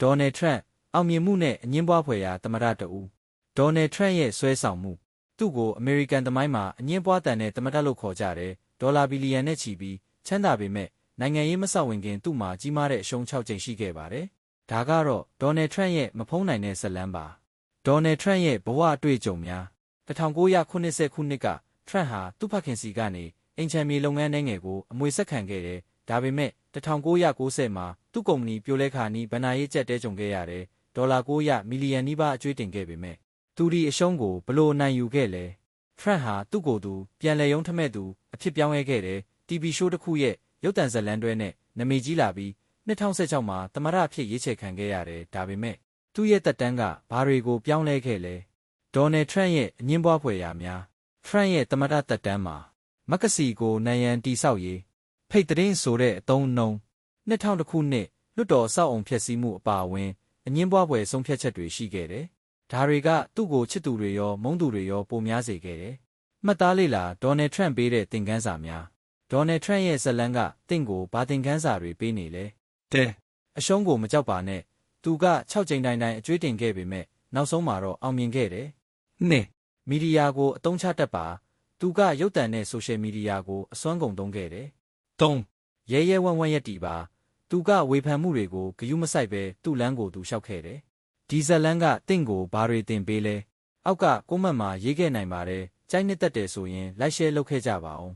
ဒေါ်နယ်ထရန့်အောင်မြင်မှုနဲ့အငင်းပွားဖွယ်ရာသမ္မတတဦးဒေါ်နယ်ထရန့်ရဲ့ဆွဲဆောင်မှုသူ့ကိုအမေရိကန်သမိုင်းမှာအငင်းပွားတန်တဲ့သမ္မတလို့ခေါ်ကြတယ်ဒေါ်လာဘီလီယံနဲ့ချီပြီးချမ်းသာပေမဲ့နိုင်ငံရေးမဆောက်ဝင်ခင်သူ့မှာကြီးမားတဲ့အရှုံး6ကြိမ်ရှိခဲ့ပါတယ်ဒါကတော့ဒေါ်နယ်ထရန့်ရဲ့မဖုံးနိုင်တဲ့ဇာတ်လမ်းပါဒေါ်နယ်ထရန့်ရဲ့ဘဝအတွေ့အကြုံများ1980ခုနှစ်ကထရန့်ဟာသူ့ဖခင်စီကနေအိမ်ချမ်းမြေလုပ်ငန်းငယ်ကိုအမွေဆက်ခံခဲ့တယ်ဒါပေမဲ့1990မှာသူ့ကုမ္ပဏီပြိုလဲခါနီးဘဏ္ဍာရေးကျပ်တဲကြုံခဲ့ရတယ်ဒေါ်လာ900မီလီယံနီးပါးအကျွေးတင်ခဲ့ပေမဲ့သူဒီအရှုံးကိုဘလို့အနိုင်ယူခဲ့လဲထရန့်ဟာသူ့ကိုယ်သူပြန်လည်ရုံးထမဲ့သူအဖြစ်ပြောင်းလဲခဲ့တယ် TV show တစ်ခုရဲ့ရုပ်သံဇာတ်လမ်းတွဲနဲ့နာမည်ကြီးလာပြီး2016မှာသမ္မတအဖြစ်ရွေးချယ်ခံခဲ့ရတယ်ဒါပေမဲ့သူ့ရဲ့သက်တမ်းကဘာတွေကိုပြောင်းလဲခဲ့လဲဒေါ်နယ်ထရန့်ရဲ့အငင်းပွားဖွယ်ရာများထရန့်ရဲ့သမ္မတသက်တမ်းမှာမက္ကစီကိုနိုင်ရန်တိဆောက်ရေးဖိတ်သတင်းဆိုတဲ့အသုံးအနှုန်း2000ခုနှစ်လွတ်တော်အဆောက်အုံဖျက်ဆီးမှုအပါအဝင်အငင်းပွားဖွယ်ဆုံးဖြတ်ချက်တွေရှိခဲ့တယ်ဒါတွေကသူ့ကိုချစ်သူတွေရောမုန်းသူတွေရောပိုများစေခဲ့တယ်မှတ်သားလေ့လာဒေါ်နယ်ထရန့်ပေးတဲ့သင်ခန်းစာများဒေါ်နယ်ထရန့်ရဲ့ဇာတ်လမ်းကတင့်ကိုဘာသင်ခန်းစာတွေပေးနေလဲအရှုံးကိုမကြောက်ပါနဲ့သူက6ကြိမ်တိုင်အကျွေးတင်ခဲ့ပေမဲ့နောက်ဆုံးမှာတော့အောင်မြင်ခဲ့တယ်မီဒီယာကိုအသုံးချတတ်ပါသူကရုပ်သံနဲ့ဆိုရှယ်မီဒီယာကိုအစွမ်းကုန်သုံးခဲ့တယ်ရဲရဲဝံ့ဝံ့ရက်တီပါသူကဝေဖန်မှုတွေကိုဂရုမစိုက်ပဲသူ့လမ်းကိုသူလျှောက်ခဲ့တယ်ဒီဇာတ်လမ်းကတင့်ကိုဘာတွေသင်ပေးလဲအောက်ကကွန်မန့်မှာရေးခဲ့နိုင်ပါတယ်ကြိုက်နှစ်သက်တယ်ဆိုရင်လိုက်ရှယ်လုပ်ခဲ့ကြပါအောင်